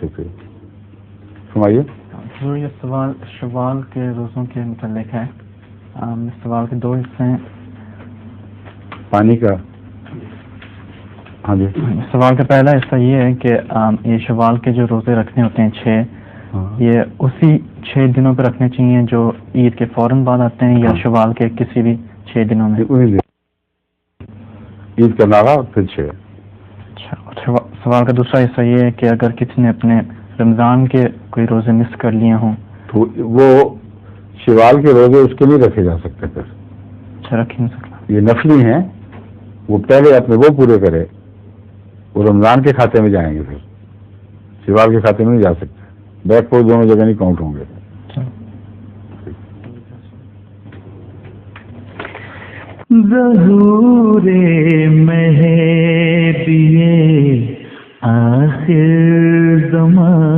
شکریہ. فرمائیے. ضرور یہ سوال شوال کے روزوں کے متعلق ہے. سوال کے دو حصے ہیں. پانی کا. ہاں جی. سوال کا پہلا حصہ یہ ہے کہ یہ شوال کے جو روزے رکھنے ہوتے ہیں 6، یہ اسی 6 دنوں پہ رکھنے چاہیے جو عید کے فوراً بعد آتے ہیں، یا شوال کے کسی بھی 6 دنوں میں؟ عید کا ناغا پھر 6. اچھا. سوال کا دوسرا حصہ یہ ہے کہ اگر کسی نے اپنے رمضان کے کوئی روزے مس کر لیے ہوں تو وہ شوال کے روزے اس کے لیے رکھے جا سکتے پھر. اچھا، رکھ نہیں سکتا. یہ نفلی ہیں، وہ پہلے اپنے وہ پورے کرے، وہ رمضان کے کھاتے میں جائیں گے، پھر شوال کے کھاتے میں نہیں جا سکتے. بیک فور دونوں جگہ نہیں کاؤنٹ ہوں گے. ظہور مہدی آخر زمان